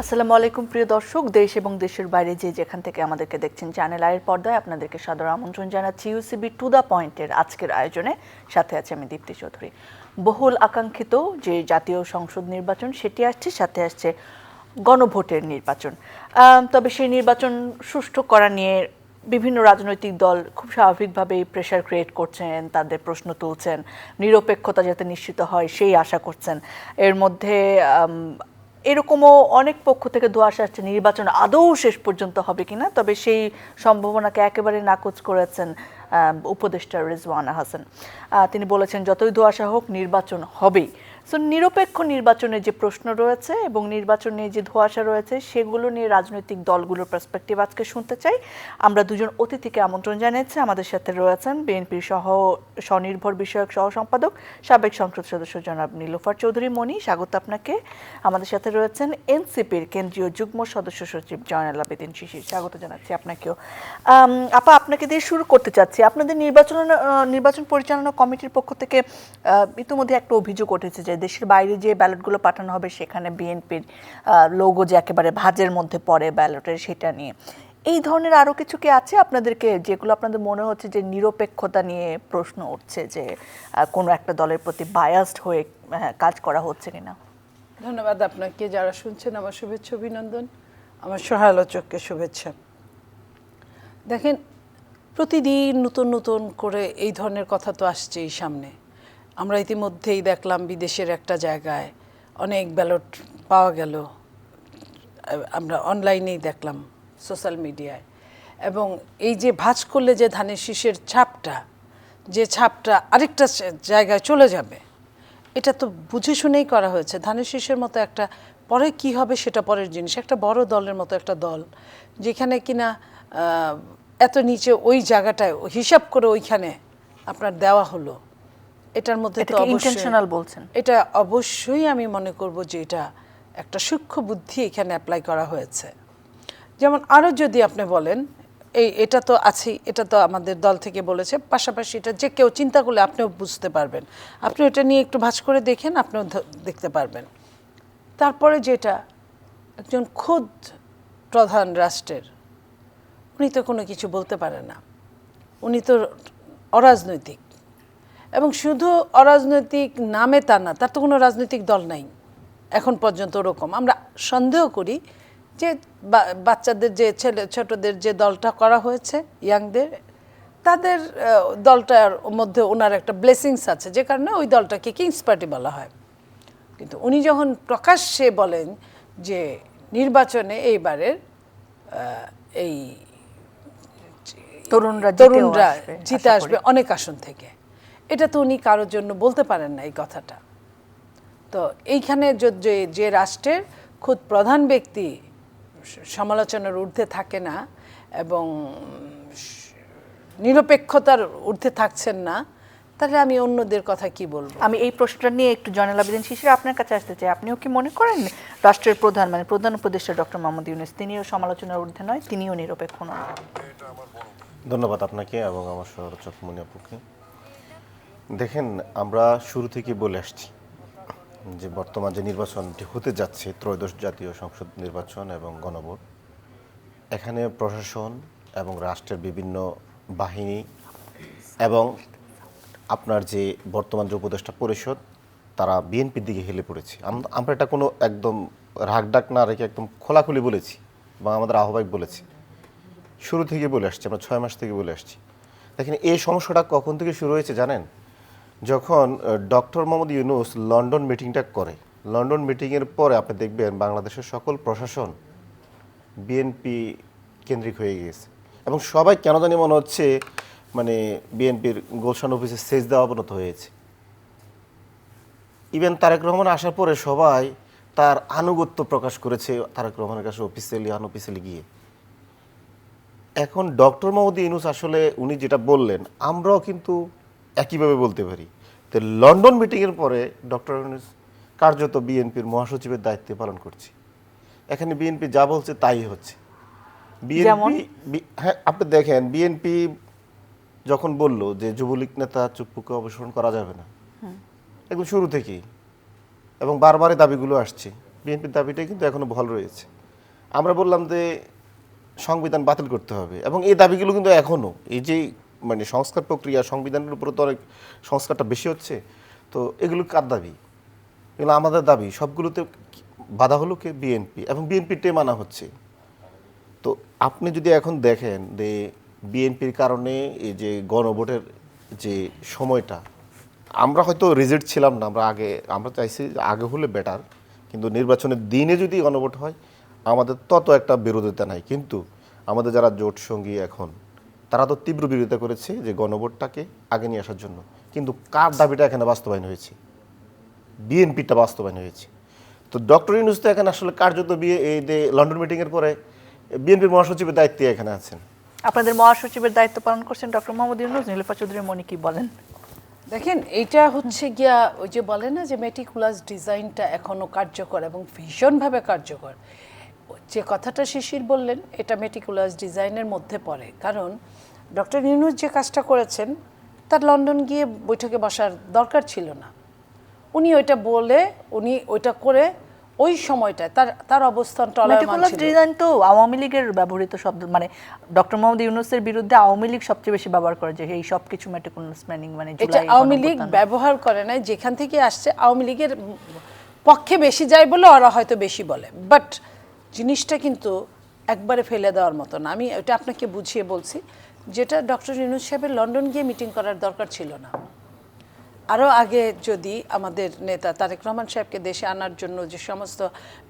আসসালামু আলাইকুম প্রিয় দর্শক, দেশ এবং দেশের বাইরে যে যেখান থেকে আমাদেরকে দেখছেন চ্যানেল আইয়ের পর্দায় আপনাদেরকে সাদর আমন্ত্রণ জানাচ্ছি ইউসিবি টু দ্য পয়েন্টের আজকের আয়োজনে। সাথে আছে আমি দীপ্তি চৌধুরী। বহুল আকাঙ্ক্ষিত যে জাতীয় সংসদ নির্বাচন সেটি আসছে, সাথে আসছে গণভোটের নির্বাচন। তবে সেই নির্বাচন সুষ্ঠু করা নিয়ে বিভিন্ন রাজনৈতিক দল খুব স্বাভাবিকভাবেই প্রেশার ক্রিয়েট করছেন, তাদের প্রশ্ন তুলছেন, নিরপেক্ষতা যাতে নিশ্চিত হয় সেই আশা করছেন। এর মধ্যে এরকমও অনেক পক্ষ থেকে ধোঁয়াশা আসছে নির্বাচন আদৌ শেষ পর্যন্ত হবে কিনা, তবে সেই সম্ভাবনাকে একেবারে নাকচ করেছেন উপদেষ্টা রিজওয়ানা হাসান। তিনি বলেছেন যতই ধোঁয়াশা হোক নির্বাচন হবেই। সো নিরপেক্ষ নির্বাচনের যে প্রশ্ন রয়েছে এবং নির্বাচন নিয়ে যে ধোঁয়াশা রয়েছে সেগুলো নিয়ে রাজনৈতিক দলগুলোর পার্সপেক্টিভ আজকে শুনতে চাই। আমরা দুজন অতিথিকে আমন্ত্রণ জানিয়েছি। আমাদের সাথে রয়েছেন বিএনপির স্বনির্ভর বিষয়ক সহ সম্পাদক সাবেক সংসদ সদস্য জনাব নীলুফার চৌধুরী মনি, স্বাগত আপনাকে। আমাদের সাথে রয়েছেন এনসিপির কেন্দ্রীয় যুগ্ম সদস্য সচিব জয়নাল আবেদীন শিশির, স্বাগত জানাচ্ছি আপনাকেও। আপা, আপনাকে দিয়ে শুরু করতে চাচ্ছি। আপনাদের নির্বাচন পরিচালনা কমিটির পক্ষ থেকে ইতিমধ্যে একটা অভিযোগ উঠেছে যে দেশের বাইরে যে ব্যালটগুলো পাঠানো হবে সেখানে বিএনপির লোগো যে একেবারে ভাঁজের মধ্যে পড়ে ব্যালটের, সেটা নিয়ে এই ধরনের আরও কিছু কি আছে আপনাদেরকে, যেগুলো আপনাদের মনে হচ্ছে যে নিরপেক্ষতা নিয়ে প্রশ্ন উঠছে, যে কোনো একটা দলের প্রতি বায়াসড হয়ে কাজ করা হচ্ছে কিনা? ধন্যবাদ আপনাকে। যারা শুনছেন আমার শুভেচ্ছা অভিনন্দন, আমার সহালোচককে শুভেচ্ছা। দেখেন, প্রতিদিন নতুন নতুন করে এই ধরনের কথা তো আসছেই সামনে। আমরা ইতিমধ্যেই দেখলাম বিদেশের একটা জায়গায় অনেক ব্যালট পাওয়া গেল, আমরা অনলাইনেই দেখলাম, সোশ্যাল মিডিয়ায়। এবং এই যে ভাঁজ করলে যে ধানের শীষের ছাপটা, যে ছাপটা আরেকটা জায়গায় চলে যাবে, এটা তো বুঝে শুনেই করা হয়েছে। ধানের শীষের মতো একটা, পরে কি হবে সেটা পরের জিনিস। একটা বড় দলের মতো একটা দল যেখানে কিনা এত নিচে ওই জায়গাটায় হিসাব করে ওইখানে আপনার দেওয়া হলো, এটার মধ্যে তো ইন্টেনশনাল বলছেন। এটা অবশ্যই আমি মনে করব যে এটা একটা সূক্ষ্ম বুদ্ধি এখানে অ্যাপ্লাই করা হয়েছে। যেমন আরও যদি আপনি বলেন, এটা তো আছেই, এটা তো আমাদের দল থেকে বলেছে, পাশাপাশি এটা যে কেউ চিন্তা করলে আপনিও বুঝতে পারবেন। আপনি এটা নিয়ে একটু ভাঁজ করে দেখেন, আপনিও দেখতে পারবেন। তারপরে যেটা, একজন খোদ প্রধান রাষ্ট্রের, উনি তো কোনো কিছু বলতে পারে না, উনি তো অরাজনৈতিক। এবং শুধু অরাজনৈতিক নামে তা না, তার তো কোনো রাজনৈতিক দল নাই এখন পর্যন্ত। ওরকম আমরা সন্দেহ করি যে বাচ্চাদের যে ছোটদের যে দলটা করা হয়েছে, ইয়াংদের, তাদের দলটার মধ্যে ওনার একটা ব্লেসিংস আছে, যে কারণে ওই দলটাকে কিংস পার্টি বলা হয়। কিন্তু উনি যখন প্রকাশ্যে বলেন যে নির্বাচনে এইবারের এই তরুণরা জিতে আসবে অনেক আসন থেকে, এটা তো উনি কারোর জন্য বলতে পারেন না এই কথাটা। তো এইখানে যে রাষ্ট্রের খুদ প্রধান ব্যক্তি সমালোচনার ঊর্ধ্বে থাকে না এবং নিরপেক্ষতার ঊর্ধ্বে থাকছেন না, তাহলে আমি অন্যদের কথা কি বলবো? আমি এই প্রশ্নটা নিয়ে একটু জয়নাল আবেদীন শিশির আপনার কাছে আসতে চাই। আপনিও কি মনে করেন রাষ্ট্রের প্রধান, মানে প্রধান উপদেষ্টা ডক্টর মোহাম্মদ ইউনূস, তিনিও সমালোচনার ঊর্ধ্বে নয়, তিনিও নিরপেক্ষ নন? ধন্যবাদ আপনাকে এবং আমার সহচক মনি আপুকে। দেখেন, আমরা শুরু থেকে বলে আসছি যে বর্তমান যে নির্বাচনটি হতে যাচ্ছে, ত্রয়োদশ জাতীয় সংসদ নির্বাচন এবং গণভোট, এখানে প্রশাসন এবং রাষ্ট্রের বিভিন্ন বাহিনী এবং আপনার যে বর্তমান যে উপদেষ্টা পরিষদ, তারা বিএনপির দিকে হেলে পড়েছে। আমরা এটা কোনো একদম রাগডাক না রেখে একদম খোলাখুলি বলেছি এবং আমাদের আহ্বায়ক বলেছি, শুরু থেকে বলে আসছি, আমরা 6 মাস থেকে বলে আসছি। দেখেন, এই সমস্যাটা কখন থেকে শুরু হয়েছে জানেন? যখন ডক্টর মোহাম্মদ ইউনূস লন্ডন মিটিংটা করে, লন্ডন মিটিংয়ের পরে আপনি দেখবেন বাংলাদেশের সকল প্রশাসন বিএনপি কেন্দ্রিক হয়ে গিয়েছে এবং সবাই কেন জানি মনে হচ্ছে মানে বিএনপির গুলশান অফিসে সেজ দেওয়া অবনত হয়েছে। ইভেন তারেক রহমান আসার পরে সবাই তার আনুগত্য প্রকাশ করেছে তারেক রহমানের কাছে অফিসিয়ালি আনঅফিসিয়ালি গিয়ে। এখন ডক্টর মোহাম্মদ ইউনূস আসলে উনি যেটা বললেন আমরাও কিন্তু একইভাবে বলতে পারি। তো লন্ডন মিটিংয়ের পরে ডক্টর ইউনূস কার্যত বিএনপির মহাসচিবের দায়িত্ব পালন করছে। এখানে বিএনপি যা বলছে তাই হচ্ছে। বিএনপি, হ্যাঁ আপনি দেখেন, বিএনপি যখন বলল যে যুবলীগ নেতা চুপ্পুকে অপসারণ করা যাবে না, একদম শুরু থেকেই, এবং বারবারই দাবিগুলো আসছে, বিএনপির দাবিটাই কিন্তু এখনো বহাল রয়েছে। আমরা বললাম যে সংবিধান বাতিল করতে হবে, এবং এই দাবিগুলো কিন্তু এখনও এই যে মানে সংস্কার প্রক্রিয়া, সংবিধানের উপরে তো অনেক সংস্কারটা বেশি হচ্ছে, তো এগুলো কার দাবি? এগুলো আমাদের দাবি। সবগুলোতে বাধা হলো কে? বিএনপি, এবং বিএনপিতে মানা হচ্ছে। তো আপনি যদি এখন দেখেন যে বিএনপির কারণে এই যে গণভোটের যে সময়টা, আমরা হয়তো রিজেক্ট ছিলাম না, আমরা চাইছি যে আগে হলে বেটার, কিন্তু নির্বাচনের দিনে যদি গণভোট হয় আমাদের তত একটা বিরোধিতা নাই। কিন্তু আমাদের যারা জোট সঙ্গী এখন, তারা তো তীব্র বিরোধিতা করেছে যে গণভোটটাকে আগে নিয়ে আসার জন্য। কিন্তু কার দাবিটা এখানে বাস্তবায়ন হয়েছে? বিএনপিটা বাস্তবায়ন হয়েছে। তো ডক্টর ইউনূস তো এখানে আসলে কার্যত এই যে লন্ডন মিটিংয়ের পরে বিএনপির মহাসচিবের দায়িত্বে এখানে আছেন। আপনাদের মহাসচিবের দায়িত্ব পালন করছেন ডক্টর মোহাম্মদ ইউনূস। নীলুফা চৌধুরী মনি কি বলেন? দেখেন, এইটা হচ্ছে গিয়া ওই যে বলে না যে মেটিকুলাস ডিজাইনটা এখনো কার্যকর এবং ভীষণভাবে কার্যকর। যে কথাটা শিশির বললেন, এটা মেটিকুলাস ডিজাইনের মধ্যে পড়ে। কারণ ডক্টর ইউনূস যে কাজটা করেছেন, তার লন্ডন গিয়ে বৈঠকে বসার দরকার ছিল না। উনি ওইটা বলে, উনি ওইটা করে ওই সময়টায় তার অবস্থান টলার মেটিকুলাস ডিজাইন তো আওয়ামী লীগের ব্যবহৃত শব্দ, মানে ডক্টর মোহাম্মদ ইউনূসের বিরুদ্ধে আওয়ামী লীগ সবচেয়ে বেশি ব্যবহার করে যে এই সব কিছু মেটিকুলাস প্ল্যানিং, মানে এটা আওয়ামী লীগ ব্যবহার করে না। যেখান থেকে আসছে আওয়ামী লীগের পক্ষে বেশি যায় বলে ওরা হয়তো বেশি বলে, বাট জিনিসটা কিন্তু একবারে ফেলে দেওয়ার মতো না। আমি এটা আপনাকে বুঝিয়ে বলছি, যেটা ডক্টর ইউনূস সাহেবের লন্ডন গিয়ে মিটিং করার দরকার ছিল না। আরও আগে যদি আমাদের নেতা তারেক রহমান সাহেবকে দেশে আনার জন্য যে সমস্ত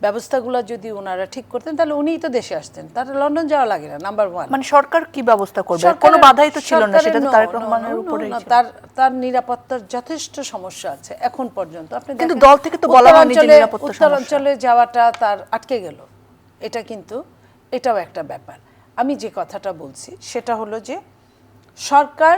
ব্যবস্থাগুলো যদি ওনারা ঠিক করতেন, তাহলে উনিই তো দেশে আসতেন, তার লন্ডন যাওয়া লাগে না। নাম্বার ওয়ান, মানে সরকার কি ব্যবস্থা করবে? কোনো বাধাই তো ছিল না, সেটা তো তারেক রহমানের উপরে। তার নিরাপত্তার যথেষ্ট সমস্যা আছে এখন পর্যন্ত। আপনি কিন্তু দল থেকে তো বলা হয়নি যে নিরাপত্তা সমস্যা। উত্তরাঞ্চলে যাওয়াটা তার আটকে গেল, এটা কিন্তু এটাও একটা ব্যাপার। আমি যে কথাটা বলছি সেটা হলো যে সরকার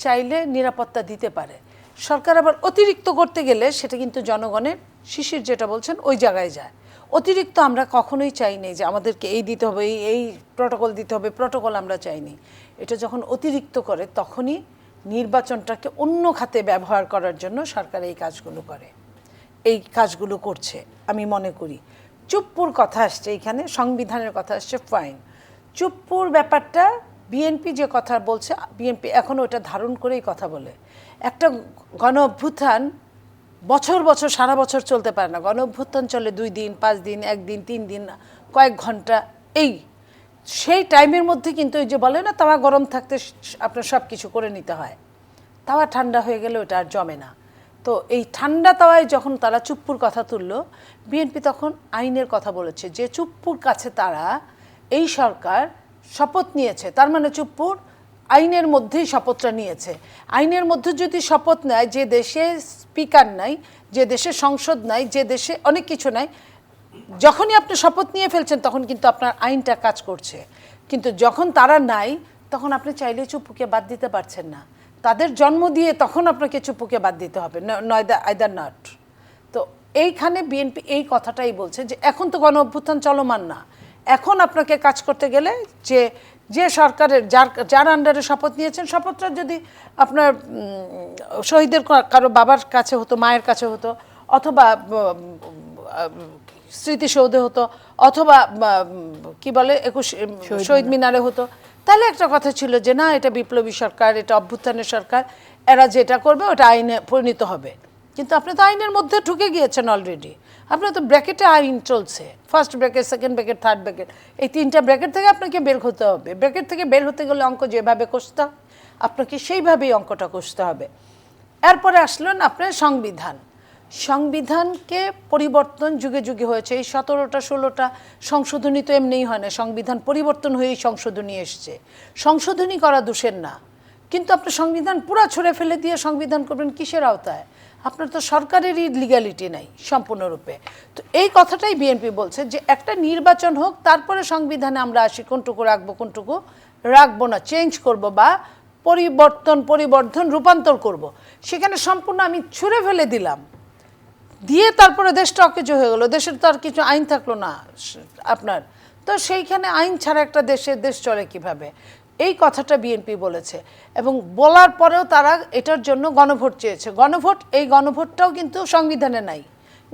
চাইলে নিরাপত্তা দিতে পারে, সরকার আবার অতিরিক্ত করতে গেলে সেটা কিন্তু জনগণের, শিশির যেটা বলছেন, ওই জায়গায় যায়। অতিরিক্ত আমরা কখনোই চাইনি যে আমাদেরকে এই দিতে হবে, এই প্রটোকল দিতে হবে, প্রটোকল আমরা চাইনি। এটা যখন অতিরিক্ত করে তখনই নির্বাচনটাকে অন্য খাতে ব্যবহার করার জন্য সরকার এই কাজগুলো করে, এই কাজগুলো করছে। আমি মনে করি চুপ্পুর কথা আসছে, এখানে সংবিধানের কথা আসছে, ফাইন। চুপ্পুর ব্যাপারটা বিএনপি যে কথা বলছে, বিএনপি এখনও ওটা ধারণ করেই কথা বলে। একটা গণ অভ্যুত্থান বছর বছর সারা বছর চলতে পারে না। গণ অভ্যুত্থান চলে 2 দিন, 5 দিন, 1 দিন, 3 দিন, কয়েক ঘন্টা। সেই টাইমের মধ্যে কিন্তু ওই যে বলে না, তাওয়া গরম থাকতে আপনার সব কিছু করে নিতে হয়। তাওয়া ঠান্ডা হয়ে গেলে ওটা আর জমে না। তো এই ঠান্ডা তাওয়ায় যখন তারা চুপ্পুর কথা তুললো, বিএনপি তখন আইনের কথা বলেছে যে চুপ্পুর কাছে তারা, এই সরকার শপথ নিয়েছে, তার মানে চুপ্পুর আইনের মধ্যেই শপথটা নিয়েছে। আইনের মধ্যে যদি শপথ নেয়, যে দেশে স্পিকার নাই, যে দেশে সংসদ নাই, যে দেশে অনেক কিছু নাই, যখনই আপনি শপথ নিয়ে ফেলছেন তখন কিন্তু আপনার আইনটা কাজ করছে। কিন্তু যখন তারা নাই, তখন আপনি চাইলে চুপ্পুকে বাদ দিতে পারছেন না। তাদের জন্ম দিয়ে তখন আপনাকে চুপ্পুকে বাদ দিতে হবে, আইদার নট। তো এইখানে বিএনপি এই কথাটাই বলছে যে এখন তো গণ অভ্যুত্থান চলমান না, এখন আপনাকে কাজ করতে গেলে যে সরকারের যার আন্ডারে শপথ নিয়েছেন, শপথটা যদি আপনার শহীদের কারো বাবার কাছে হতো, মায়ের কাছে হতো, অথবা স্মৃতিসৌধে হতো, অথবা কি বলে 21 শহীদ মিনারে হতো, তাহলে একটা কথা ছিল যে না, এটা বিপ্লবী সরকার, এটা অভ্যুত্থানের সরকার, এরা যেটা করবে ওটা আইনে পরিণত হবে। কিন্তু আপনি তো আইনের মধ্যে ঢুকে গিয়েছেন অলরেডি। আপনার তো ব্র্যাকেটে আইন চলছে, first bracket, second bracket, third bracket, এই 3টা ব্র্যাকেট থেকে আপনাকে বের হতে হবে। ব্র্যাকেট থেকে বের হতে গেলে অঙ্ক যেভাবে কষতে হয়, আপনাকে সেইভাবেই অঙ্কটা কষতে হবে। এরপরে আসলেন আপনার সংবিধান। সংবিধানকে পরিবর্তন যুগে যুগে হয়েছে। এই 17টা 16টা সংশোধনী তো এমনিই হয় না, সংবিধান পরিবর্তন হয়েই সংশোধনী এসছে। সংশোধনী করা দোষের না, কিন্তু আপনি সংবিধান পুরা ছুঁড়ে ফেলে দিয়ে সংবিধান করবেন কিসের আওতায়? আপনার তো সরকারেরই লিগ্যালিটি নাই সম্পূর্ণরূপে। তো এই কথাটাই বিএনপি বলছে যে একটা নির্বাচন হোক, তারপরে সংবিধানে আমরা আসি কোনটুকু রাখবো, কোনটুকু রাখবো না, চেঞ্জ করব বা পরিবর্ধন রূপান্তর করব। সেখানে সম্পূর্ণ আমি ছুঁড়ে ফেলে দিলাম, দিয়ে তারপরে দেশটা অকেজ হয়ে গেলো, দেশের তো আর কিছু আইন থাকলো না আপনার। তো সেইখানে আইন ছাড়া একটা দেশ চলে কিভাবে? এই কথাটা বিএনপি বলেছে, এবং বলার পরেও তারা এটার জন্য গণভোট চেয়েছে। এই গণভোটটাও কিন্তু সংবিধানে নাই,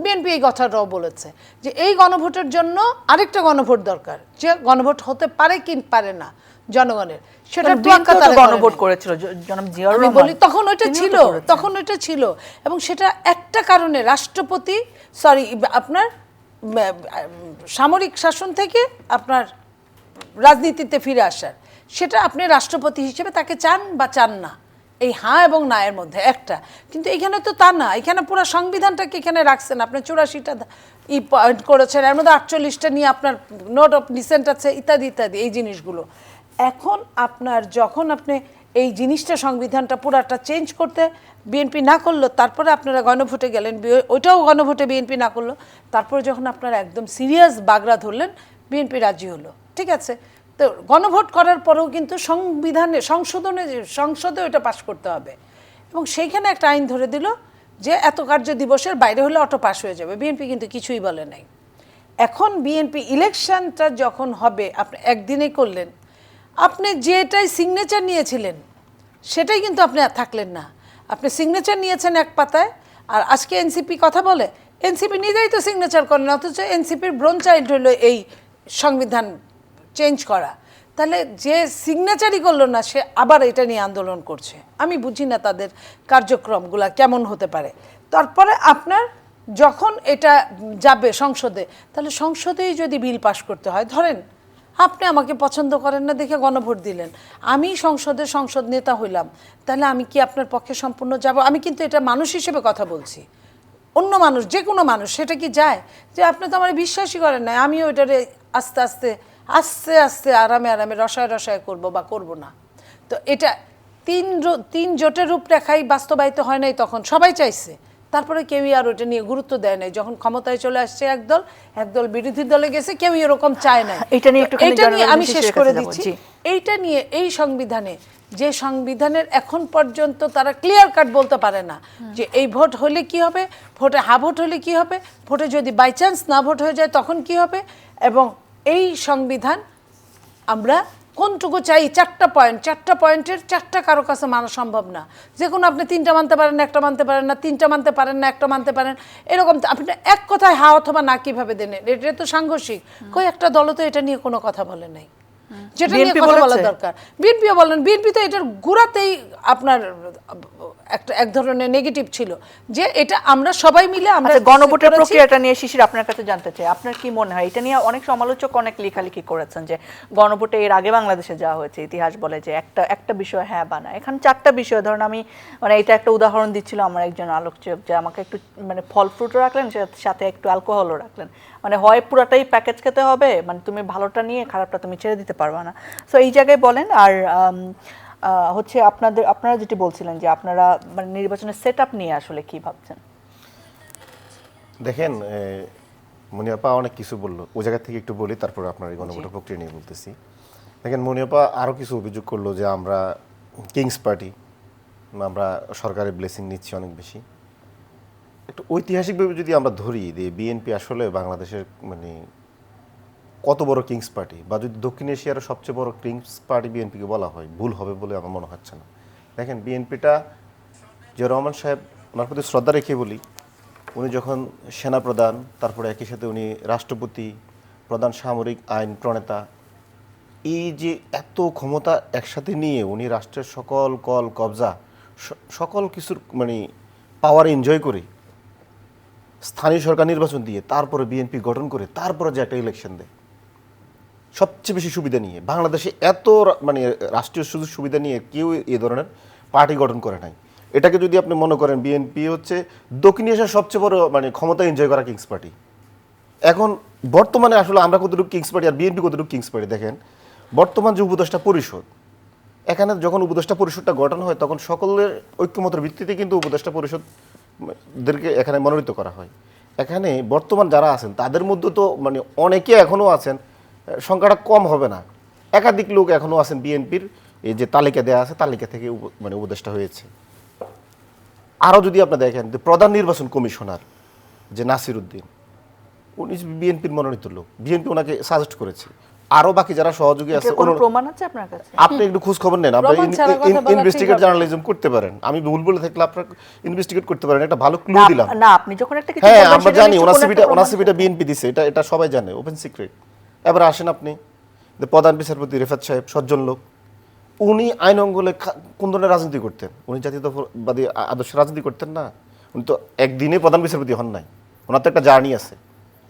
বিএনপি এই কথাটাও বলেছে যে এই গণভোটের জন্য আরেকটা গণভোট দরকার, যে গণভোট হতে পারে কি পারে না জনগণের, সেটা বিএনপি তো গণভোট করেছিল জনাব জিয়াউর আমি রহমান। বলি তখন ওইটা ছিল, তখন ওইটা ছিল, এবং সেটা একটা কারণে রাষ্ট্রপতি আপনার সামরিক শাসন থেকে আপনার রাজনীতিতে ফিরে আসার, সেটা আপনি রাষ্ট্রপতি হিসেবে তাকে চান বা চান না, এই হ্যাঁ এবং না এর মধ্যে একটা। কিন্তু এখানে তো তা না, এখানে পুরো সংবিধানটাকে এখানে রাখছেন, আপনি 84টা পয়েন্ট করেছেন, এর মধ্যে 48টা নিয়ে আপনার নোট অফ ডিসেন্ট আছে ইত্যাদি ইত্যাদি এই জিনিসগুলো। এখন আপনার যখন আপনি এই জিনিসটা সংবিধানটা পুরাটা চেঞ্জ করতে বিএনপি না করলো, তারপরে আপনারা গণভোটে গেলেন, ওইটাও গণভোটে বিএনপি না করলো, তারপরে যখন আপনারা একদম সিরিয়াস বাগড়া ধরলেন বিএনপি রাজি হলো, ঠিক আছে। তো গণভোট করার পরেও কিন্তু সংসদে ওইটা পাশ করতে হবে, এবং সেইখানে একটা আইন ধরে দিল যে এত কার্য দিবসের বাইরে হলে অটো পাস হয়ে যাবে। বিএনপি কিন্তু কিছুই বলে নাই। এখন বিএনপি ইলেকশনটা যখন হবে আপনি একদিনেই করলেন, আপনি যেটাই সিগনেচার নিয়েছিলেন সেটাই কিন্তু আপনি আর থাকলেন না। আপনি সিগনেচার নিয়েছেন এক পাতায়, আর আজকে এনসিপি কথা বলে, এনসিপি নিজেই তো সিগনেচার করেন, অথচ এনসিপির ব্রোন চাইল্ড হলো এই সংবিধান চেঞ্জ করা। তাহলে যে সিগনেচারই করলো না সে আবার এটা নিয়ে আন্দোলন করছে। আমি বুঝি না তাদের কার্যক্রমগুলো কেমন হতে পারে। তারপরে আপনার যখন এটা যাবে সংসদে, তাহলে সংসদেই যদি বিল পাশ করতে হয়, ধরেন আপনি আমাকে পছন্দ করেন না দেখে গণভোট দিলেন, আমি সংসদ নেতা হইলাম, তাহলে আমি কি আপনার পক্ষে সম্পূর্ণ যাব? আমি কিন্তু এটা মানুষ হিসেবে কথা বলছি, অন্য মানুষ যে কোনো মানুষ সেটা কি যায় যে আপনি তো আমার বিশ্বাসই করেন না, আমিও এটারে আস্তে আস্তে আস্তে আস্তে আরামে আরামে রসায় রসায় করব বা করব না। তো এটা তিন জোটের রূপরেখাই বাস্তবায়িত হয় নাই, তখন সবাই চাইছে, তারপরে কেউই আর ওটা নিয়ে গুরুত্ব দেয় নাই। যখন ক্ষমতায় চলে আসছে একদল বিরোধী দলে গেছে, কেউই এরকম চায় না। এটা নিয়ে আমি শেষ করে দিচ্ছি, এইটা নিয়ে এই সংবিধানে, যে সংবিধানের এখন পর্যন্ত তারা ক্লিয়ার কাট বলতে পারে না যে এই ভোট হলে কি হবে, ভোটে ভোট হলে কি হবে, ভোটে যদি বাই চান্স না ভোট হয়ে যায় তখন কি হবে, এবং এই সংবিধান আমরা কোনটুকু চাই, চারটা পয়েন্টের চারটা কারো কাছে মানা সম্ভব না। যে কোনো আপনি তিনটা মানতে পারেন না, একটা মানতে পারেন না, তিনটা মানতে পারেন না, একটা মানতে পারেন, এরকম আপনি এক কথায় হা অথবা না কিভাবে দেন, এটা তো সাংঘর্ষিক। কই একটা দল তো এটা নিয়ে কোনো কথা বলে নাই, যেটা নিয়ে কথা বলা দরকার। বিএনপিও বলেন, বিএনপি তো এটার গোড়াতেই আপনার এক ধরনের নেগেটিভ ছিল যে এটা আমরা সবাই মিলে আমরা গণভোটের প্রক্রিয়াটা নিয়ে শিশির আপনার কাছে জানতে চাই, আপনার কি মনে হয় এটা নিয়ে অনেক সমালোচক অনেক লেখালেখি করেছেন যে গণভোটে এর আগে বাংলাদেশে যাওয়া হয়েছে, ইতিহাস বলে যে একটা বিষয় হ্যাঁ বা না, এখানে চারটা বিষয়, ধরুন আমি এটা একটা উদাহরণ দিচ্ছিল আমার একজন আলোচক, যে আমাকে একটু ফল ফ্রুটও রাখলেন, সাথে একটু অ্যালকোহলও রাখলেন, হয় পুরাটাই প্যাকেজ খেতে হবে, তুমি ভালোটা নিয়ে খারাপটা তুমি ছেড়ে দিতে পারবা না। সো এই জায়গায় বলেন। আর হচ্ছে আপনারা যেটি বলছিলেন যে আপনারা নির্বাচনের সেটআপ নিয়ে আসলে কি ভাবছেন? দেখেন মনিয়াপা অনেক কিছু বললো, ওই জায়গা থেকে একটু বলি, তারপর আপনার এই গণভোটের প্রক্রিয়া নিয়ে বলতেছি। দেখেন মনিয়াপা আরও কিছু অভিযোগ করলো যে আমরা কিংস পার্টি, আমরা সরকারের ব্লেসিং নিচ্ছি অনেক বেশি। একটু ঐতিহাসিকভাবে যদি আমরা ধরি যে বিএনপি আসলে বাংলাদেশের কত বড় কিংস পার্টি, বা যদি দক্ষিণ এশিয়ার সবচেয়ে বড় কিংস পার্টি বিএনপিকে বলা হয়, ভুল হবে বলে আমার মনে হচ্ছে না। দেখেন বিএনপিটা, জিয়াউর রহমান সাহেব, ওনার প্রতি শ্রদ্ধা রেখে বলি, উনি যখন সেনাপ্রধান, তারপরে একই সাথে উনি রাষ্ট্রপতি, প্রধান সামরিক আইন প্রণেতা, এই যে এত ক্ষমতা একসাথে নিয়ে উনি রাষ্ট্রের সকল কল কবজা সকল কিছুর পাওয়ার এনজয় করে স্থানীয় সরকার নির্বাচন দিয়ে তারপরে বিএনপি গঠন করে তারপরে যে একটা ইলেকশন দেয়, সবচেয়ে বেশি সুবিধা নিয়ে, বাংলাদেশে এত রাষ্ট্রীয় সুযোগ সুবিধা নিয়ে কেউ এ ধরনের পার্টি গঠন করে নাই। এটাকে যদি আপনি মনে করেন বিএনপি হচ্ছে দক্ষিণ এশিয়ার সবচেয়ে বড় ক্ষমতা এনজয় করা কিংস পার্টি। এখন বর্তমানে আসলে আমরা কতটুকু কিংস পার্টি আর বিএনপি কতটুকু কিংস পার্টি, দেখেন বর্তমান যে উপদেষ্টা পরিষদ, এখানে যখন উপদেষ্টা পরিষদটা গঠন হয় তখন সকলের ঐক্যমতের ভিত্তিতে কিন্তু উপদেষ্টা পরিষদদেরকে এখানে মনোনীত করা হয়। এখানে বর্তমান যারা আছেন তাদের মধ্যে তো অনেকে এখনও আছেন, সংখ্যাটা কম হবে না, একাধিক লোক এখনও আছেন বিএনপির এই যে তালিকা দেওয়া আছে, তালিকা থেকে উপদেষ্টা হয়েছে। আরও যদি আপনি দেখেন যে প্রধান নির্বাচন কমিশনার যে নাসির উদ্দিন, উনি বিএনপির মনোনীত লোক, বিএনপি ওনাকে সাজেস্ট করেছে, আরো বাকি যারা সহযোগী আছে এটার কোনো প্রমাণ আছে আপনার কাছে? আপনি একটু খোঁজ খবর নেন, আপনি প্রমাণ ছাড়া কথা বলা ইনভেস্টিগেট ঠিক হবে না। জার্নালিজম করতে পারেন। আমি ভুল বলে থাকলে আপনারা ইনভেস্টিগেট করতে পারেন, একটা ভালো ক্লু দিলাম। না আপনি যখন একটা কিছু হ্যাঁ বলবেন আমরা সেটা জানি নিশ্চয়ই ওনার কোনো একটা প্রমাণ সিভিটা বিএনপি দিছে, এটা সবাই জানে, ওপেন সিক্রেট। এবার আসেন আপনি যে প্রধান বিচারপতি রেফাত সাহেব সজ্জন লোক, উনি আইন অঙ্গলে কোন ধরনের রাজনীতি করতেন? উনি জাতীয়তাবাদী আদর্শ রাজনীতি করতেন না। উনি তো একদিনে প্রধান বিচারপতি হন নাই, ওনার তো একটা জার্নি আছে।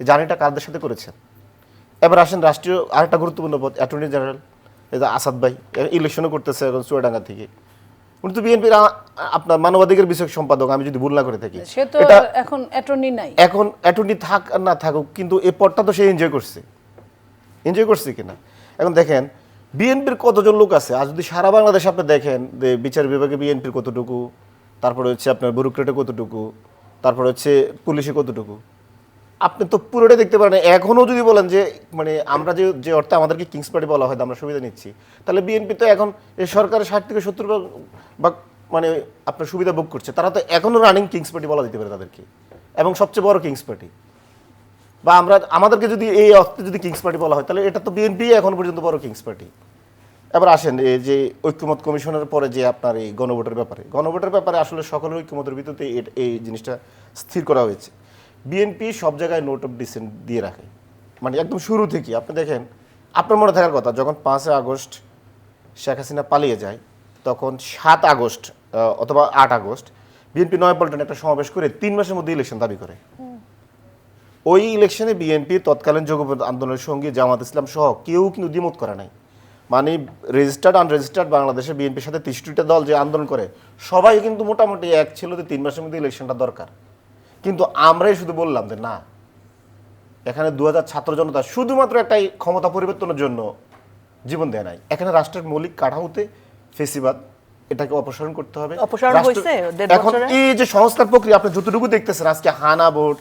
এই জার্নিটা কারদের সাথে করেছেন? এবার আসেন রাষ্ট্রীয় আরেকটা গুরুত্বপূর্ণ পদ, অ্যাটর্নি জেনারেল, এই যে আসাদ ভাই ইলেকশনও করতেছে এখন চুয়াডাঙ্গা থেকে। উনি তো বিএনপির আপনার মানবাধিকার বিষয়ক সম্পাদক, আমি যদি ভুল না করে থাকি। সে তো এটা এখন অ্যাটর্নি নাই। এখন অ্যাটর্নি থাক আর না থাকুক, কিন্তু এই পদটা তো সে এনজয় করছে কিনা। এখন দেখেন বিএনপির কতজন লোক আছে, আর যদি সারা বাংলাদেশে আপনি দেখেন যে বিচার বিভাগে বিএনপির কতটুকু, তারপরে হচ্ছে আপনার ব্যুরোক্রেটে কতটুকু, তারপরে হচ্ছে পুলিশে কতটুকু, আপনি তো পুরোটাই দেখতে পারেন। এখনও যদি বলেন যে মানে আমরা যে অর্থে আমাদেরকে কিংস পার্টি বলা হয় আমরা সুবিধা নিচ্ছি, তাহলে বিএনপি তো এখন এই সরকারের 60 থেকে 70 মানে আপনার সুবিধা ভোগ করছে। তারা তো এখনও রানিং কিংস পার্টি বলা যেতে পারে তাদেরকে, এবং সবচেয়ে বড় কিংস পার্টি। বা আমাদেরকে যদি এই অর্থে যদি কিংস পার্টি বলা হয়, তাহলে এটা তো বিএনপি এখন পর্যন্ত বড় কিংস পার্টি। এবার আসেন এই যে ঐক্যমত কমিশনের পরে যে আপনার এই গণভোটের ব্যাপারে আসলে সকলের ঐক্যমতের ভিত্তিতে এই জিনিসটা স্থির করা হয়েছে। বিএনপি সব জায়গায় নোট অফ ডিসেন্ট দিয়ে রাখে, মানে একদম শুরু থেকে। আপনি দেখেন, আপনার মনে থাকার কথা, যখন 5 আগস্ট শেখ হাসিনা পালিয়ে যায়, তখন 7 আগস্ট অথবা 8 আগস্ট বিএনপি নয়াপল্টনে একটা সমাবেশ করে 3 মাসের মধ্যে ইলেকশন দাবি করে। ওই ইলেকশনে বিএনপি তৎকালীন যুগপৎ আন্দোলনের সঙ্গে জামাত ইসলাম সহ কেউ কিন্তু দ্বিমত করে নাই। মানে রেজিস্টার্ড আনরেজিস্টার্ড বাংলাদেশে বিএনপির সাথে 33টা দল যে আন্দোলন করে, সবাই কিন্তু মোটামুটি এক ছিল যে 3 মাসের মধ্যে ইলেকশনটা দরকার। কিন্তু আমরাই শুধু বললাম যে না, এখানে 2000 ছাত্র জনতা শুধুমাত্র একটাই ক্ষমতা পরিবর্তনের জন্য জীবন দেয় নাই। এখানে রাষ্ট্রের মৌলিক কাঠামোতে ফেসিবাদ, এটাকে অপসারণ করতে হবে। অপসারণ হয়েছে 1.5 এখন বছরে? এই যে সংস্কার প্রক্রিয়া আপনি যতটুকু দেখতেছেন আজকে হানা ভোট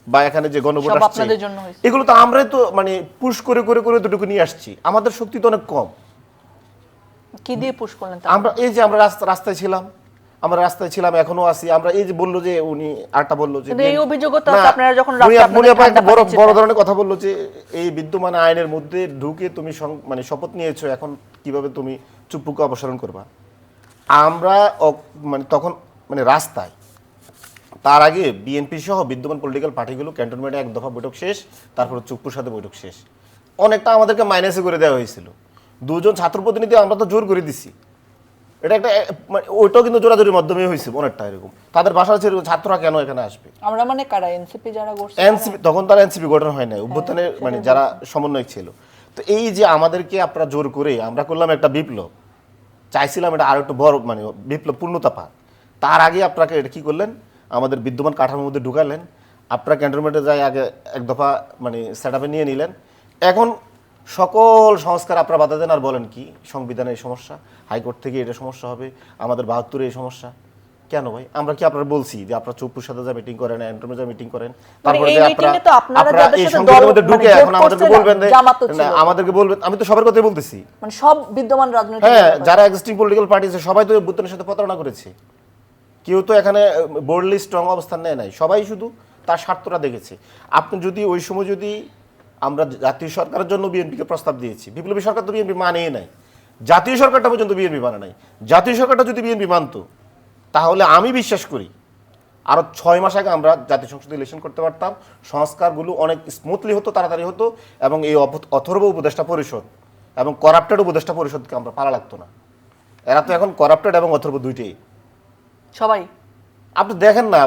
বা এখানে যে গণভোট সব আসছে, আপনাদের জন্য হয়েছে। এগুলো তো আমরাই তো মানে পুশ করে করে করে এতটুকু নিয়ে আসছি। আমাদের শক্তি তো অনেক কম। কি দিয়ে পুশ করলেন আমরা এই যে আমরা রাস্তায় ছিলাম, এখনো আছি। আমরা এই যে বললো যে উনি আরেকটা বললো যে কিন্তু এই অভিযোগও তো না, আপনারা যখন মুনিয়া রাস্তায় আপনাদের আপা একটা ঠান্ডা বড় পানি বড় ছিটায়। ধরনের কথা বললো যে এই বিদ্যমান আইনের মধ্যে ঢুকে তুমি মানে শপথ নিয়েছো, এখন কিভাবে তুমি চুপ্পুকে অপসারণ করবা। আমরা মানে তখন মানে রাস্তায়, তার আগে বিএনপি সহ বিদ্যমান পলিটিক্যাল পার্টিগুলো ক্যান্টনমেন্টে 1 দফা বৈঠক শেষ, তারপর চুপ্পুর সাথে বৈঠক শেষ। অনেকটা আমাদেরকে মাইনাসে করে দেওয়া হয়েছিল। 2 জন ছাত্র প্রতিনিধি আমরা তো জোর করে দিছি, এটা একটা মানে ওইটাও কিন্তু জোরাজোরির মাধ্যমে হয়েছে অনেকটা এরকম। তাদের বাসা ছিল ছাত্ররা কেন এখানে আসবে। আমরা মানে কারা এনসিপি যারা করছে এনসিপি তখন তার এনসিপি গঠন হয় নাই, অভ্যুত্থানের মানে যারা সমন্বয়ক ছিল। তো এই যে আমাদেরকে আপনারা জোর করে আমরা করলাম একটা বিপ্লব, চাইছিলাম এটা আরো একটু বড় মানে বিপ্লব পূর্ণতা পাক। তার আগে আপনাকে এটা কি করলেন, আমাদের বিদ্যমান কাঠামোর মধ্যে ঢুকালেন। আপনারা ক্যান্টনমেন্টে যাই আগে 1 দফা মানে সেট আপে নিয়ে নিলেন। এখন সকল সংস্কার আপনারা বাধা দেন আর বলেন কি সংবিধানে এই সমস্যা, হাইকোর্ট থেকে এটা সমস্যা হবে, আমাদের 72-এ এই সমস্যা। কেন ভাই? আমরা কি আপনারা বলছি যে আপনারা চুপ্পুর সাথে যা মিটিং করেন, এন্ট্রোমে যা মিটিং করেন, তারপরে এই যে মিটিংয়ে তো আপনারা আপনারা যাদের এই সাথে সংবিধানের দল মধ্যে ঢুকে মানে এখন জোট আমাদেরকে করছিলেন, বলবেন জামাতও ছিল। না, আমাদেরকে বলবেন, আমি তো সবার কথাই বলতেছি। মানে সব বিদ্যমান রাজনৈতিক হ্যাঁ, দল। যারা এক্সিস্টিং পলিটিক্যাল পার্টি আছে সবাই তো ভুটানের সাথে প্রতারণা করেছে। কেউ তো এখানে বোল্ডলি স্ট্রং অবস্থান নেয় নাই, সবাই শুধু তার স্বার্থটা দেখেছে। আপনি যদি ওই সময় যদি আমরা জাতীয় সরকারের জন্য বিএনপিকে প্রস্তাব দিয়েছি, বিপ্লবী সরকার তো বিএনপি মানেই নাই, জাতীয় সরকারটা পর্যন্ত বিএনপি মানে নাই। জাতীয় সরকারটা যদি বিএনপি মানতো, তাহলে আমি বিশ্বাস করি আরো 6 মাস আগে আমরা জাতীয় সংসদে ইলেকশন করতে পারতাম, সংস্কারগুলো অনেক স্মুথলি হতো, তাড়াতাড়ি হতো, এবং এই অথর্ব উপদেষ্টা পরিষদ এবং করাপ্টেড উপদেষ্টা পরিষদকে আমরা পালা লাগতো না। এরা তো এখন করাপ্টেড এবং অথর্ব দুইটাই। সবাই আপনি দেখেন না,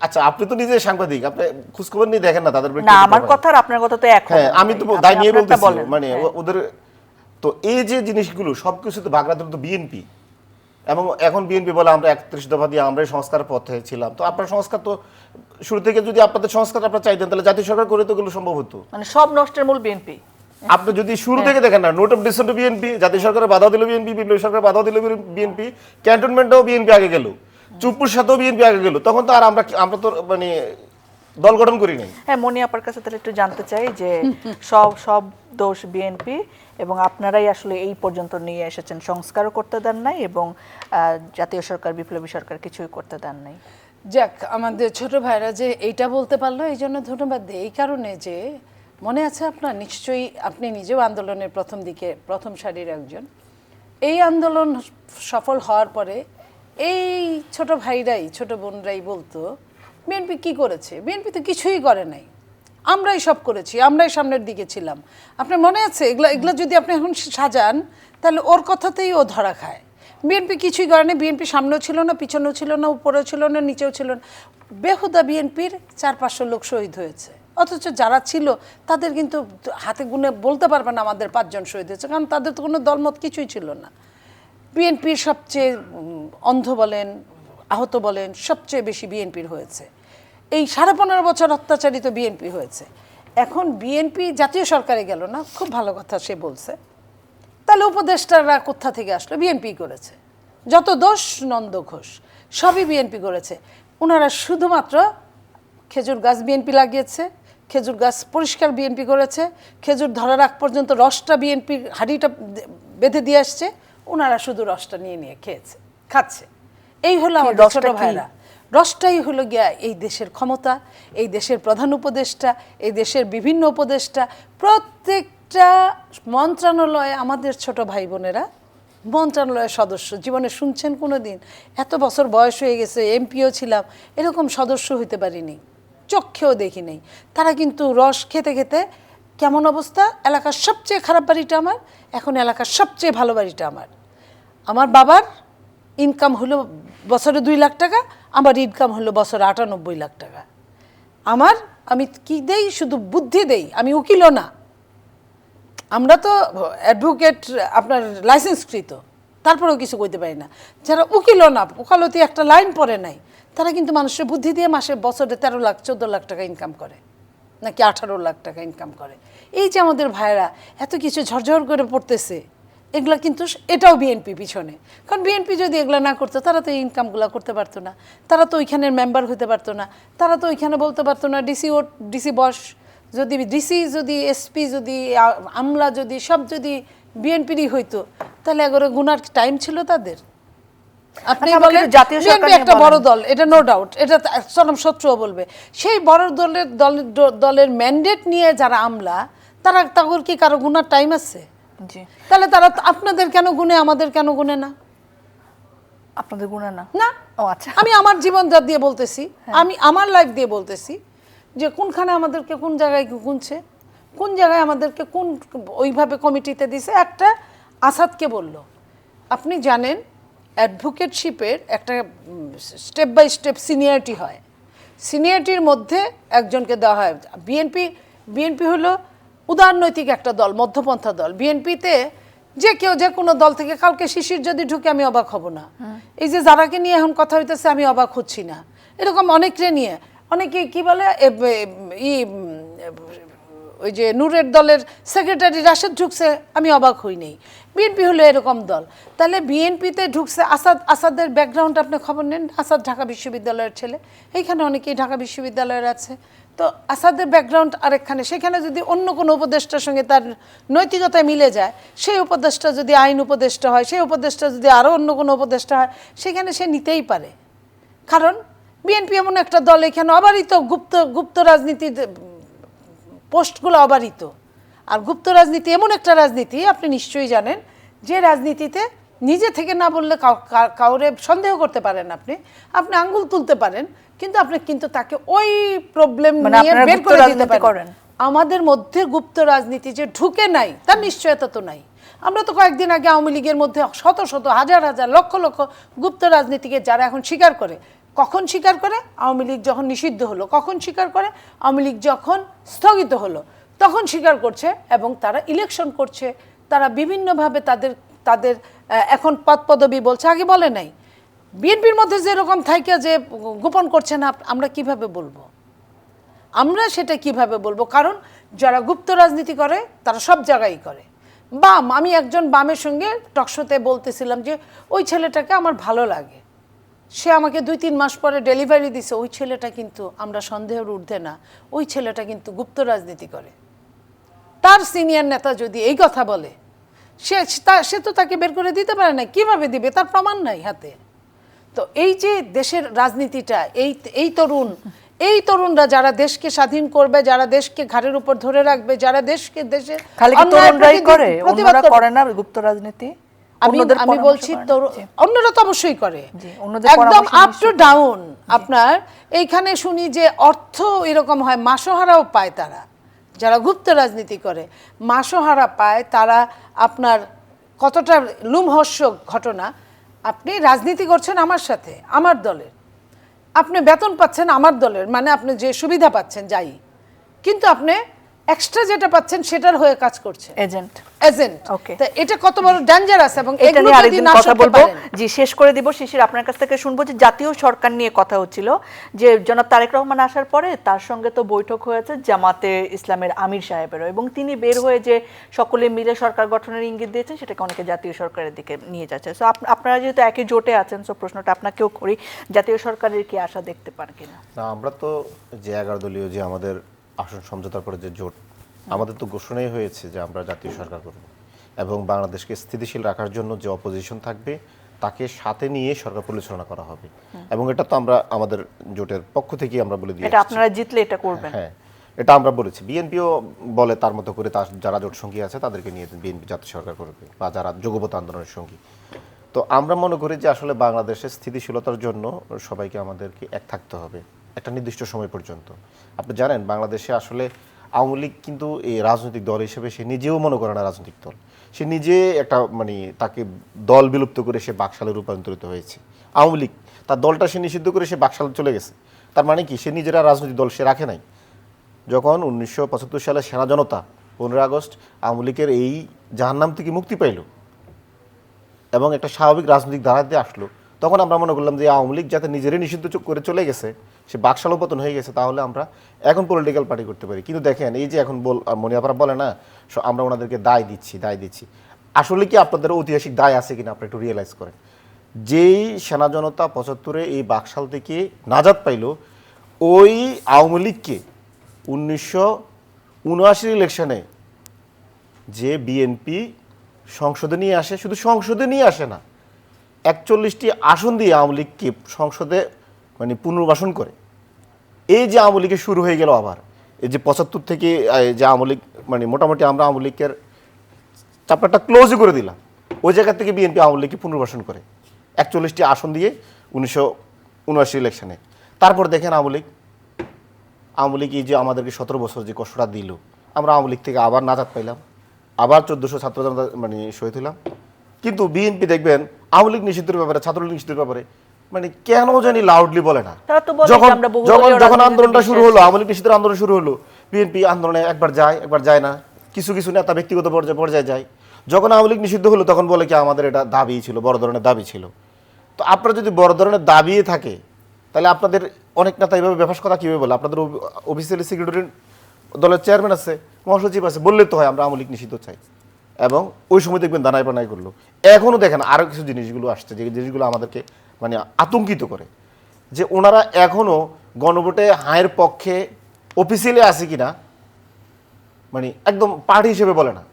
আচ্ছা আপনি তো নিজে সাংবাদিক, আপনি খোঁজখবর নিয়ে দেখেন না তাদের না, আমার কথা আর আপনার কথা তো এক হবে হ্যাঁ, না আমি তো ভাই। দায় আপনি নিয়ে আপনারটা বলতেছি, বলেন। মানে হ্যাঁ। ওদের তো এই যে জিনিসগুলো সবকিছু তো বাগড়া তো বিএনপি, এবং এখন বিএনপি বলে আমরা 31 দফা দিয়ে আমরাই সংস্কার পথে ছিলাম। তো আপনার সংস্কার তো শুরু থেকে যদি আপনাদের সংস্কার আপনারা চাইতেন, তাহলে জাতীয় সরকার করে তো এগুলো সম্ভব হতো। মানে সব নষ্টের মূল বিএনপি। আপনি যদি শুরু থেকে দেখেন না, নোট অফ ডিসেন্ট বিএনপি, জাতীয় সরকারের বাধা দিল বিএনপি, বিপ্লবী সরকার বাধা দিল বিএনপি, ক্যান্টনমেন্টও বিএনপি আগে গেল, চুপ্পুর সাথেও বিএনপি আগে গেল, তখন তো আর আমরা তো মানে দল গঠন করি নাই। হ্যাঁ, মনি আপার কাছে তাহলে একটু জানতে চাই যে সব দোষ বিএনপি, এবং আপনারাই আসলে এই পর্যন্ত নিয়ে এসেছেন, সংস্কারও করতে দেন নাই এবং জাতীয় সরকার বিপ্লবী সরকার কিছুই করতে দেন নাই। যাক, আমাদের ছোট ভাইরা যে এইটা বলতে পারলো এই জন্য ধন্যবাদ দিই। এই কারণে যে মনে আছে আপনার? নিশ্চয়ই আপনি নিজেও আন্দোলনের প্রথম দিকে প্রথম সারির একজন। এই আন্দোলন সফল হওয়ার পরে এই ছোট ভাইরাই ছোট বোনরাই বলতো বিএনপি কি করেছে, বিএনপি তো কিছুই করে নাই, আমরাই সব করেছি, আমরাই সামনের দিকে ছিলাম। আপনার মনে আছে? এগুলো যদি আপনি এখন সাজান তাহলে ওর কথাতেই ও ধরা খায়। বিএনপি কিছুই করেনি, বিএনপি সামনেও ছিল না, পিছনেও ছিল না, উপরেও ছিল না, নিচেও ছিল না। বেহুদা বিএনপির 400-500 লোক শহীদ হয়েছে, অথচ যারা ছিল তাদের কিন্তু হাতে গুনে বলতে পারবে না আমাদের 5 জন শহীদ হয়েছে, কারণ তাদের তো কোনো দলমত কিছুই ছিল না। বিএনপির সবচেয়ে অন্ধ বলেন, আহত বলেন, সবচেয়ে বেশি বিএনপির হয়েছে। এই 15.5 বছর অত্যাচারিত বিএনপি হয়েছে। এখন বিএনপি জাতীয় সরকারে গেল না, খুব ভালো কথা সে বলছে। তাহলে উপদেষ্টারা কোথা থেকে আসলো? বিএনপি করেছে। যত দোষ নন্দ ঘোষ সবই বিএনপি করেছে। ওনারা শুধুমাত্র খেজুর গাছ বিএনপি লাগিয়েছে, খেজুর গাছ পরিষ্কার বিএনপি করেছে, খেজুর ধরার আগ পর্যন্ত রসটা বিএনপির হাঁড়িটা বেঁধে দিয়ে আসছে, ওনারা শুধু রসটা নিয়ে নিয়ে খাচ্ছে। এই হলো আমাদের ছোট ভাইরা। রসটাই হলো গিয়া এই দেশের ক্ষমতা, এই দেশের প্রধান উপদেষ্টা, এই দেশের বিভিন্ন উপদেষ্টা, প্রত্যেকটা মন্ত্রণালয়ে আমাদের ছোট ভাই বোনেরা মন্ত্রণালয়ের সদস্য। জীবনে শুনছেন কোনো দিন? এত বছর বয়স হয়ে গেছে, এমপিও ছিলাম, এরকম সদস্য হইতে পারিনি, চোখেও দেখি নেই। তারা কিন্তু রস খেতে খেতে কেমন অবস্থা, এলাকার সবচেয়ে খারাপ বাড়িটা আমার, এখন এলাকার সবচেয়ে ভালো বাড়িটা আমার। আমার বাবার ইনকাম হলো বছরে 2 লাখ টাকা, আমার ইনকাম হলো বছরে 98 লাখ টাকা। আমি কি দেই? শুধু বুদ্ধি দেই, আমি উকিলও না। আমরা তো অ্যাডভোকেট, আপনার লাইসেন্সকৃত, তারপরেও কিছু কইতে পারি না। যারা উকিলও না, ওকালতি একটা লাইন পড়ে নাই, তারা কিন্তু মানুষের বুদ্ধি দিয়ে মাসে বছরে 13 লাখ 14 লাখ টাকা ইনকাম করে, নাকি 18 লাখ টাকা ইনকাম করে। এই যে আমাদের ভাইরা এত কিছু ঝরঝর করে পড়তেছে, এগুলা কিন্তু এটাও বিএনপি পিছনে। কারণ বিএনপি যদি এগুলা না করতো, তারা তো এই ইনকামগুলো করতে পারতো না, তারা তো ওইখানের মেম্বার হতে পারতো না, তারা তো ওইখানে বলতে পারতো না ডিসি বস, যদি এসপি, যদি আমলা, যদি সব যদি বিএনপিরই হইতো, তাহলে এগারো গুনার টাইম ছিল তাদের? আপনি বলেন জাতীয় সরকার বিএনপি একটা বড় দল, এটা নো ডাউট, এটা চরম শত্রুও বলবে। সেই বড় দলের ম্যান্ডেট নিয়ে যারা আমলা, তারা তাদের কি কারো গুনার টাইম আছে? জি। তাহলে তারা আপনাদের কেন গুনে, আমাদের কেন গুনে না? আপনাদের গুণা না? না। ও আচ্ছা। আমি আমার জীবন দিয়ে বলতেছি, আমি আমার লাইফ দিয়ে বলতেছি যে কোনখানে আমাদেরকে কোন জায়গায় গুনছে, কোন জায়গায় আমাদেরকে কোন ওইভাবে কমিটিতে দিছে। একটা আসাদকে বলল, আপনি জানেন অ্যাডভোকেটশিপের একটা স্টেপ বাই স্টেপ সিনিয়রিটি হয়, সিনিয়রিটির মধ্যে একজনকে দেওয়া হয়। বিএনপি হলো উদারনৈতিক একটা দল, মধ্যপন্থা দল। বিএনপিতে যে কেউ যে কোনো দল থেকে, কালকে শিশির যদি ঢুকে আমি অবাক হব না। এই যে যারাকে নিয়ে এখন কথা হইতেছে আমি অবাক হচ্ছি না। এরকম অনেককে নিয়ে, অনেকে কি বলে, ওই যে নূরের দলের সেক্রেটারি রাশেদ ঢুকছে, আমি অবাক হই নেই। বিএনপি হলো এরকম দল। তাহলে বিএনপিতে ঢুকছে আসাদের ব্যাকগ্রাউন্ড আপনি খবর নেন। আসাদ ঢাকা বিশ্ববিদ্যালয়ের ছেলে, এইখানে অনেকেই ঢাকা বিশ্ববিদ্যালয়ের আছে। তো আসাদের ব্যাকগ্রাউন্ড আরেকখানে, সেখানে যদি অন্য কোনো উপদেষ্টার সঙ্গে তার নৈতিকতায় মিলে যায়, সেই উপদেষ্টা যদি আইন উপদেষ্টা হয়, সেই উপদেষ্টা যদি আরও অন্য কোনো উপদেষ্টা হয়, সেখানে সে নিতেই পারে। কারণ বিএনপি এমন একটা দল, এখানে অবারিত গুপ্ত রাজনীতির পোস্টগুলো অবারিত। আর গুপ্ত রাজনীতি এমন একটা রাজনীতি, আপনি নিশ্চয়ই জানেন, যে রাজনীতিতে নিজে থেকে না বললে কাউরে সন্দেহ করতে পারেন, আপনি আঙ্গুল তুলতে পারেন, কিন্তু তাকে ওই প্রবলেম নিয়ে বের করে দিতে পারেন। আমাদের মধ্যে গুপ্ত রাজনীতি যে ঢুকে নাই তার নিশ্চয়তা তো নাই। আমরা তো কয়েকদিন আগে আওয়ামী লীগের মধ্যে শত শত হাজার হাজার লক্ষ লক্ষ গুপ্ত রাজনীতিকে যারা এখন স্বীকার করে, কখন স্বীকার করে? আওয়ামী লীগ যখন নিষিদ্ধ হলো। কখন স্বীকার করে? আওয়ামী লীগ যখন স্থগিত হলো তখন স্বীকার করছে, এবং তারা ইলেকশন করছে, তারা বিভিন্নভাবে তাদের এখন পদ পদবি বলছে, আগে বলে নাই। বিএনপির মধ্যে যেরকম থাকে যে গোপন করছে না, আমরা কিভাবে বলবো? আমরা সেটা কিভাবে বলবো? কারণ যারা গুপ্ত রাজনীতি করে তারা সব জায়গায় করে। বাম, আমি একজন বামের সঙ্গে টকশোতে বলতেছিলাম যে ওই ছেলেটাকে আমার ভালো লাগে, সে আমাকে 2-3 মাস পরে ডেলিভারি দিছে, ওই ছেলেটা কিন্তু, আমরা সন্দেহের ঊর্ধ্বে না, ওই ছেলেটা কিন্তু গুপ্ত রাজনীতি করে। তার সিনিয়র নেতা যদি এই কথা বলে, সে তো তাকে বের করে দিতে পারে না। কিভাবে দিবে? তার প্রমাণ নাই হাতে। তো এই যে দেশের রাজনীতিটা, এই তরুণ এই তরুণরা যারা দেশকে স্বাধীন করবে, যারা দেশকে ঘাড়ের উপর ধরে রাখবে, যারা দেশকে দেশে খালি কি অন্যায়ের তরুণরাই প্রতি করে, প্রতিবাদ অন্যরা করবে। করে না গুপ্ত রাজনীতি? আমি অন্যদের আমি পরামর্শ বলছি করেন না? জি। অন্যরা তো অবশ্যই করে, জি, অন্যদের একদম পরামর্শ আপ টু ডাউন। আপনার এইখানে শুনি যে অর্থ এরকম হয়, মাসোহারাও পায় তারা, যারা গুপ্ত রাজনীতি করে মাসোহারা পায় তারা। আপনার কতটা লুমহর্ষক ঘটনা, আপনি রাজনীতি করছেন আমার সাথে, আমার দলের, আপনি বেতন পাচ্ছেন আমার দলের, মানে আপনি যে সুবিধা পাচ্ছেন যাই, কিন্তু আপনি এক্সট্রা যেটা পাচ্ছেন সেটার হয়ে কাজ করছেন, এজেন্ট। এজেন্ট। Okay. তা এটা কত বড় ডেঞ্জারাস, এবং এটা এগুলো নিয়ে যদি আরেকদিন না কথা সরতে বলবো। পারেন। জি, শেষ করে দিব। শিশির, আপনার কাছ থেকে শুনবো যে জাতীয় সরকার নিয়ে কথা হচ্ছিল, যে জনাব তারেক রহমান আসার পরে তার সঙ্গে তো বৈঠক হয়েছে জামাতে ইসলামের আমির সাহেবেরও, এবং তিনি বের হয়ে যে সকলে মিলে সরকার গঠনের ইঙ্গিত দিয়েছেন, সেটাকে অনেকে জাতীয় সরকারের দিকে নিয়ে যাচ্ছে। সো আপনারা যেহেতু একই জোটে আছেন, সো প্রশ্নটা আপনাকেও করি, জাতীয় সরকারের কি আশা দেখতে পান কিনা? না, আমরা তো যে 11 দলীয় যে আমাদের আসন সমঝোতার পরে যে জোট, আমাদের তো ঘোষণাই হয়েছে যে আমরা জাতীয় সরকার করব এবং বাংলাদেশকে স্থিতিশীল রাখার জন্য যে অপোজিশন থাকবে তাকে সাথে নিয়ে সরকার পরিচালনা করা হবে, এবং এটা তো আমরা আমাদের জোটের পক্ষ থেকে আমরা বলে দিয়ে এটা এসেছি। আপনারা জিতলে এটা করবেন? হ্যাঁ, এটা আমরা বলেছি। বিএনপিও বলে তার মতো করে তার যারা জোট সঙ্গী আছে তাদেরকে নিয়ে বিএনপি জাতীয় সরকার করবে, বা যারা যোগবত আন্দোলনের সঙ্গী। তো আমরা মনে করি যে আসলে বাংলাদেশের স্থিতিশীলতার জন্য সবাইকে আমাদেরকে এক থাকতে হবে একটা নির্দিষ্ট সময় পর্যন্ত। আপনি জানেন বাংলাদেশে আসলে আওয়ামী লীগ কিন্তু এই রাজনৈতিক দল হিসেবে সে নিজেও মনে করে না রাজনৈতিক দল, সে নিজে একটা মানে তাকে দল বিলুপ্ত করে সে বাকশালে রূপান্তরিত হয়েছে। আওয়ামী লীগ তার দলটা সে নিষিদ্ধ করে সে বাকশালে চলে গেছে। তার মানে কি, সে নিজেরা রাজনৈতিক দল সে রাখে নাই। যখন 1975 সালে সেনা জনতা 15 আগস্ট আওয়ামী লীগের এই জাহান্নাম থেকে মুক্তি পাইল এবং একটা স্বাভাবিক রাজনৈতিক ধারাতে আসলো, তখন আমরা মনে করলাম যে আওয়ামী লীগ যাতে নিজেরই নিষিদ্ধ করে চলে গেছে, সে বাকশাল পতন হয়ে গেছে, তাহলে আমরা এখন পলিটিক্যাল পার্টি করতে পারি। কিন্তু দেখেন এই যে এখন মনিয়াপাড়া বলে না, আমরা ওনাদেরকে দায় দিচ্ছি, আসলে কি আপনাদের ঐতিহাসিক দায় আছে কিনা আপনি একটু রিয়েলাইজ করেন। যেই সেনা জনতা 75-এ এই বাকশাল থেকে নাজাত পাইল, ওই আওয়ামী লীগকে 1979 ইলেকশনে যে বিএনপি সংসদে নিয়ে আসে, শুধু সংসদে নিয়ে আসে না, 41টি আসন দিয়ে আওয়ামী লীগকে সংসদে মানে পুনর্বাসন করে। এই যে আওয়ামী লীগের শুরু হয়ে গেল আবার, এই যে 75 থেকে যে আওয়ামী লীগ মানে মোটামুটি আমরা আওয়ামী লীগের চ্যাপ্টারটা ক্লোজই করে দিলাম, ওই জায়গা থেকে বিএনপি আওয়ামী লীগকে পুনর্বাসন করে 41টি আসন দিয়ে 1979 ইলেকশনে। তারপর দেখেন আওয়ামী লীগ এই যে আমাদেরকে 17 বছর যে কষ্টটা দিল, আমরা আওয়ামী লীগ থেকে আবার নাজাত পাইলাম, আবার 1400 ছাত্র জনতা মানে শহীদ হলাম। কিন্তু বিএনপি দেখবেন আওয়ামী লীগ নিষিদ্ধের ব্যাপারে, ছাত্রলীগ নিষিদ্ধের ব্যাপারে মানে কেন জানি লাউডলি বলে না। তারা তো বলে যে যখন আমরা বহু যখন দলীয় যখন রাজনীতিতে আন্দোলনটা শুরু বিশ্বাসী। হলো, আওয়ামী লীগ নিষিদ্ধের আন্দোলন শুরু হলো, বিএনপি আন্দোলনে একবার যায় না, কিছু নেতা ব্যক্তিগত পর্যায়ে যায়। যখন আওয়ামী লীগ নিষিদ্ধ হলো তখন বলে কি আমাদের এটা দাবি ছিল, বড় ধরনের দাবি ছিল। তো আপনারা যদি বড় ধরনের দাবি থাকে, তাহলে আপনাদের অনেক নেতা এইভাবে ব্যাপার কথা কীভাবে বলে? আপনাদের অফিসিয়ালি সেক্রেটারি দলের চেয়ারম্যান আছে, মহাসচিব আছে, বললে তো হয় আমরা আওয়ামী লীগ নিষিদ্ধ চাই। এবং ওই সময় দেখবেন দানাই পানাই করলো। এখনও দেখেন আরও কিছু জিনিসগুলো আসছে, যে জিনিসগুলো আমাদেরকে মানে আতঙ্কিত করে, যে ওনারা এখনও গণভোটে হায়ের পক্ষে অফিসিয়ালি আছে কিনা মানে একদম পার্টি হিসেবে বলে না।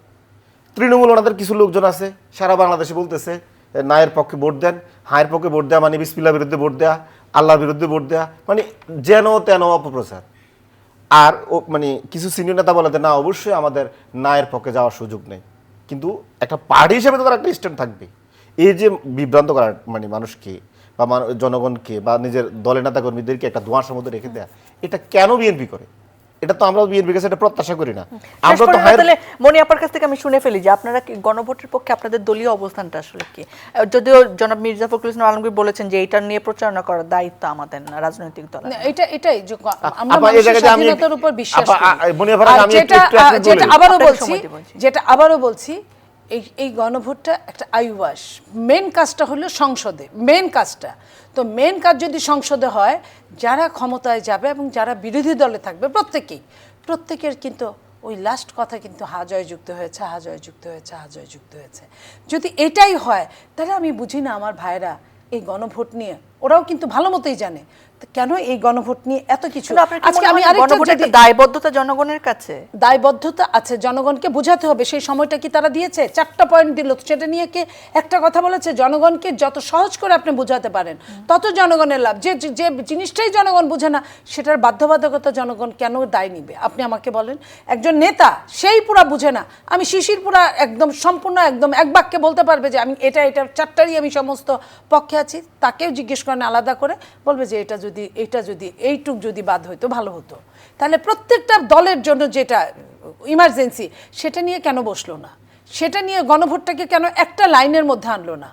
তৃণমূল ওনাদের কিছু লোকজন আছে সারা বাংলাদেশে বলতেছে নায়ের পক্ষে ভোট দেন, হায়ের পক্ষে ভোট দেওয়া মানে বিসমিল্লাহর বিরুদ্ধে ভোট দেওয়া, আল্লাহর বিরুদ্ধে ভোট দেওয়া, মানে যেন তেন অপপ্রচার। আর মানে কিছু সিনিয়র নেতা বলে না অবশ্যই আমাদের নায়ের পক্ষে যাওয়ার সুযোগ নেই, কিন্তু একটা পার্টি হিসেবে তো তার একটা স্ট্যান্ড থাকবে। এই যে বিভ্রান্ত করার মানে মানুষকে বা জনগণকে বা নিজের দলের নেতা কর্মীদেরকে একটা ধোঁয়াশার মধ্যে রেখে দেয়া, এটা কেন বিএনপি করে? এটা তো আমরা বিএনপির কাছে এটা প্রত্যাশা করি না। আমরা তো তাহলে মনি আপার কাছ থেকে আমি শুনে ফেলি যে আপনারা কি গণভোটের পক্ষে আপনাদের দলীয় অবস্থানটা আসলে কি? যদিও জনাব মির্জা ফখরুল ইসলাম আলমগীর বলেছেন যে এটা নিয়ে প্রচারণা করার দায়িত্ব আমাদের না, রাজনৈতিক দল। এটাই যে আমরা মানুষের স্বাধীনতার উপর বিশ্বাস করি। আর যেটা আবারও বলছি এই গণভোটটা একটা আইওয়াস, মেন কাজটা হলো সংসদে, মেন কাজটা। তো মেন কাজ যদি সংসদে হয়, যারা ক্ষমতায় যাবে এবং যারা বিরোধী দলে থাকবে প্রত্যেকের কিন্তু ওই লাস্ট কথা কিন্তু হা জয় যুক্ত হয়েছে। যদি এটাই হয় তাহলে আমি বুঝি না আমার ভাইরা এই গণভোট নিয়ে, ওরাও কিন্তু ভালো মতোই জানে কেন এই গণভোট নিয়ে এত কিছু? কিন্তু আপনার কি আজকে মনে আমি হয় আরেকটা গণভোটের যদি একটা দায়বদ্ধতা জনগণের কাছে? দায়বদ্ধতা আছে, জনগণকে বোঝাতে হবে। সেই সময়টা কি তারা দিয়েছে? 4টা পয়েন্ট দিল, সেটা নিয়ে কি একটা কথা বলেছে? জনগণকে যত সহজ করে আপনি বোঝাতে পারেন তত জনগণের লাভ। যে যে জিনিসটাই জনগণ বুঝে না সেটার বাধ্যবাধকতা জনগণ কেন দায় নিবে? আপনি আমাকে বলেন। একজন নেতা সেই পুরা বুঝে না। আমি শিশির পুরা একদম সম্পূর্ণ একদম এক বাক্যে বলতে পারবে যে আমি এটা 4টারই আমি সমস্ত পক্ষে আছি, তাকেও জিজ্ঞেস করেন আলাদা করে, বলবে যে এটা যদি এইটুক যদি বাদ হইতো ভালো হতো। তাহলে প্রত্যেকটা দলের জন্য যেটা ইমার্জেন্সি সেটা নিয়ে কেন বসলো না? সেটা নিয়ে গণভোটটাকে কেন একটা লাইনের মধ্যে আনলো না?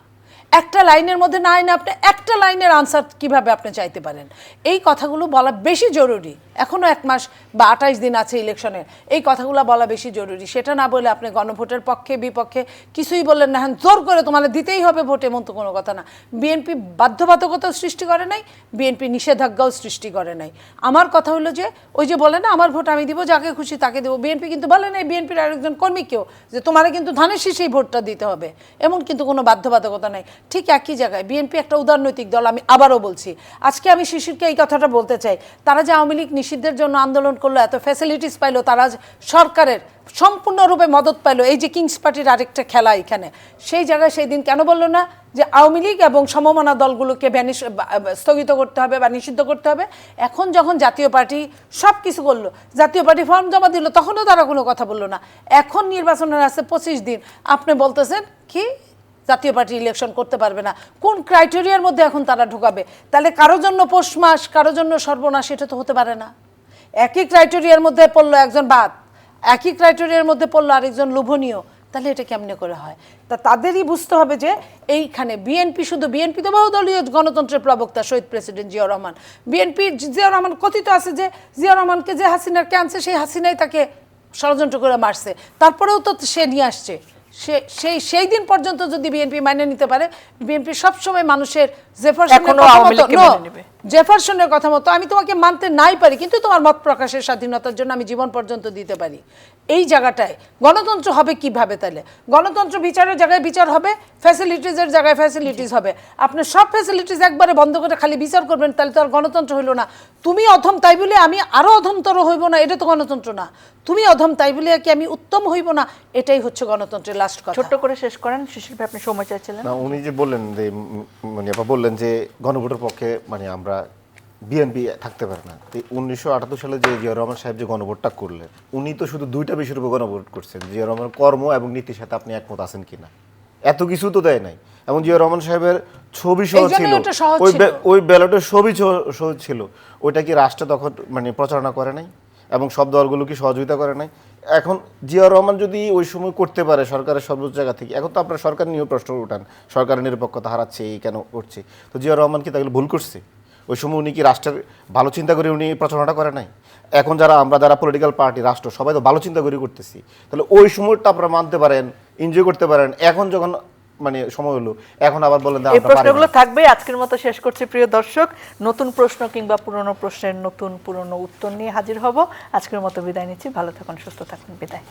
একটা লাইনের মধ্যে না এনে আপনি একটা লাইনের আনসার কিভাবে আপনি চাইতে পারেন? এই কথাগুলো বলা বেশি জরুরি। এখনো 1 মাস বা 28 দিন আছে ইলেকশনের, এই কথাগুলো বলা বেশি জরুরি। সেটা না বলে আপনি গণভোটের পক্ষে বিপক্ষে কিছুই বললেন না। হ্যাঁ, জোর করে তোমাদের দিতেই হবে ভোট, এমন তো কোনো কথা না। বিএনপি বাধ্যবাধকতাও সৃষ্টি করে নাই, বিএনপি নিষেধাজ্ঞাও সৃষ্টি করে নাই। আমার কথা হলো যে ওই যে বলে না আমার ভোট আমি দিব, যাকে খুশি তাকে দেবো। বিএনপি কিন্তু বলে নাই বিএনপির আরেকজন কর্মীকেও যে তোমার কিন্তু ধানের শীষেই ভোটটা দিতে হবে, এমন কিন্তু কোনো বাধ্যবাধকতা নাই। ঠিক একই জায়গায় বিএনপি একটা উদারনৈতিক দল। আমি আবারও বলছি, আজকে আমি শিশিরকে এই কথাটা বলতে চাই, তারা যে আওয়ামী লীগ নিষিদ্ধের জন্য আন্দোলন করলো, এত ফ্যাসিলিটিস পাইলো, তারা সরকারের সম্পূর্ণরূপে মদত পাইলো, এই যে কিংস পার্টির আরেকটা খেলা এখানে, সেই জায়গায় সেই দিন কেন বললো না যে আওয়ামী লীগ এবং সমমনা দলগুলোকে স্থগিত করতে হবে বা নিষিদ্ধ করতে হবে? এখন যখন জাতীয় পার্টি সব কিছু করলো, জাতীয় পার্টি ফর্ম জমা দিল, তখনও তারা কোনো কথা বললো না। এখন নির্বাচনের আছে 25 দিন, আপনি বলতেছেন কি জাতীয় পার্টি ইলেকশন করতে পারবে না? কোন ক্রাইটেরিয়ার মধ্যে এখন তারা ঢোকাবে? তাহলে কারোর জন্য পৌষ মাস, কারোর জন্য সর্বনাশ, এটা তো হতে পারে না। একই ক্রাইটেরিয়ার মধ্যে পড়লো একজন বাদ, একই ক্রাইটেরিয়ার মধ্যে পড়লো আরেকজন লোভনীয়, তাহলে এটা কেমনে করে হয়? তা তাদেরই বুঝতে হবে যে এইখানে বিএনপি, শুধু বিএনপি তো বহুদলীয় গণতন্ত্রের প্রবক্তা শহীদ প্রেসিডেন্ট জিয়াউর রহমান। বিএনপি জিয়াউর রহমান কথিত আছে যে জিয়াউর রহমানকে যে হাসিনার ক্যান্সার, সেই হাসিনাই তাকে ষড়যন্ত্র করে মারছে, তারপরেও তো সে নিয়ে আসছে। সেই দিন পর্যন্ত যদি বিএনপি মাইনে নিতে পারে, বিএনপি সবসময় মানুষের জেফারসনের কথা মতো আমি তোমাকে মানতে নাই পারি, কিন্তু তোমার মত প্রকাশের স্বাধীনতার জন্য আমি জীবন পর্যন্ত দিতে পারি। এই জায়গাটায় গণতন্ত্র হবে কিভাবে? তাহলে গণতন্ত্র বিচারের জায়গায় বিচার হবে, ফ্যাসিলিটিসের জায়গায় ফ্যাসিলিটিস হবে। আপনি সব ফ্যাসিলিটিস একবারে বন্ধ করে খালি বিচার করবেন, তাহলে তো আর গণতন্ত্র হইল না। তুমি অধম তাই বলে আমি আরো অধমতর হইব না, এটা তো গণতন্ত্র না। তুমি অধম তাই বলে কি আমি উত্তম হইব না, এটাই হচ্ছে গণতন্ত্রের লাস্ট কথা। ছোট্ট করে শেষ করেন শিশির ভাই, আপনি সময় চাইছিলেন। না, উনি যে বললেন যে মানে আপা বললেন যে গণভোটের পক্ষে মানে আমরা বিএনপি থাকতে পারে না। 1978 সালে যে জিয়া রহমান সাহেব যে গণভোটটা করলেন, উনি তো শুধু 2টা বিষয়ের উপর গণভোট করছেন, জিয়া রহমান কর্ম এবং নীতির সাথে আপনি একমত আছেন কিনা। এত কিছু তো দেয় নাই। এবং জিয়া রহমান সাহেবের ছবি সহ ছিল, ওই ব্যালটের ছবি সহ ছিল। ওইটা কি রাষ্ট্র তখন মানে প্রচারণা করে নাই এবং সব দলগুলো কি সহযোগিতা করে নাই? এখন জিয়া রহমান যদি ওই সময় করতে পারে সরকারের সর্বোচ্চ জায়গা থেকে, এখন তো আপনার সরকার নিয়েও প্রশ্ন উঠান, সরকারের নিরপেক্ষতা হারাচ্ছে, এই কেন করছে? তো জিয়া রহমান কি তাহলে ভুল করছে? ওই সময় উনি কি রাষ্ট্রের ভালো চিন্তা করে উনি প্রচারণাটা করে নাই? এখন আমরা যারা পলিটিক্যাল পার্টি, রাষ্ট্র, সবাই তো ভালো চিন্তা করে করতেছি। তাহলে ওই সময়টা আপনারা মানতে পারেন, এনজয় করতে পারেন। এখন যখন মানে সময় হলো, এখন আবার বলেন এই প্রশ্নগুলো থাকবে। আজকের মতো শেষ করছি প্রিয় দর্শক। নতুন প্রশ্ন কিংবা পুরনো প্রশ্নের নতুন পুরনো উত্তর নিয়ে হাজির হব। আজকের মতো বিদায় নিচ্ছি। ভালো থাকুন, সুস্থ থাকুন, বিদায়।